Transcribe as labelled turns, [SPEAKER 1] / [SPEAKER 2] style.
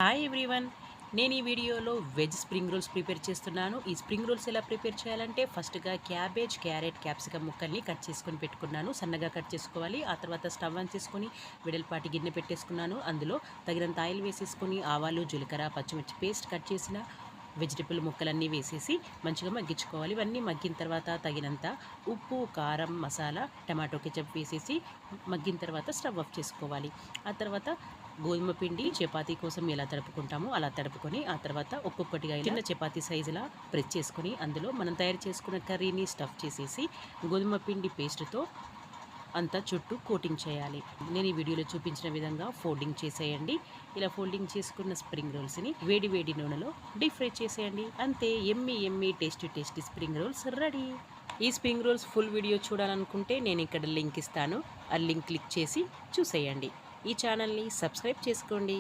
[SPEAKER 1] Hi everyone. నేను ఈ వీడియోలో వెజ్ స్ప్రింగ్ రోల్స్ ప్రిపేర్ చేస్తున్నాను. ఈ స్ప్రింగ్ రోల్స్ ఎలా ప్రిపేర్ చేయాలంటే ఫస్ట్‌గా క్యాబేజ్, క్యారెట్, క్యాప్సికమ్ ముక్కల్ని కట్ చేసుకొని పెట్టుకున్నాను. సన్నగా కట్ చేసుకోవాలి. ఆ తర్వాత స్టవ్ ఆన్ చేసుకొని వెడల్పాటి గిన్నె పెట్టేసుకున్నాను. అందులో తగినంత ఆయిల్ వేసేసుకొని ఆవాలు, జీలకర్ర, పచ్చిమిర్చి పేస్ట్ కట్ చేసిన వెజిటబుల్ ముక్కలన్నీ వేసేసి మంచిగా మగ్గించుకోవాలి. ఇవన్నీ మగ్గిన తర్వాత తగినంత ఉప్పు, కారం, మసాలా, టమాటో కెచప్ వేసేసి మగ్గిన తర్వాత స్టవ్ ఆఫ్ చేసుకోవాలి. ఆ తర్వాత గోధుమ పిండి చపాతీ కోసం ఎలా తడుపుకుంటామో అలా తడుపుకొని ఆ తర్వాత ఒక్కొక్కటిగా చిన్న చపాతీ సైజులా ప్రెస్ చేసుకొని అందులో మనం తయారు చేసుకున్న కర్రీని స్టఫ్ చేసేసి గోధుమ పిండి పేస్ట్తో అంతా చుట్టూ కోటింగ్ చేయాలి. నేను ఈ వీడియోలో చూపించిన విధంగా ఫోల్డింగ్ చేసేయండి. ఇలా ఫోల్డింగ్ చేసుకున్న స్ప్రింగ్ రోల్స్ని వేడి వేడి నూనెలో డీప్ ఫ్రై చేసేయండి. అంతే, yummy yummy tasty tasty spring rolls ready. ఈ స్ప్రింగ్ రోల్స్ ఫుల్ వీడియో చూడాలనుకుంటే నేను ఇక్కడ లింక్ ఇస్తాను. ఆ లింక్ క్లిక్ చేసి చూసేయండి. ఈ ఛానల్ని సబ్స్క్రైబ్ చేసుకోండి.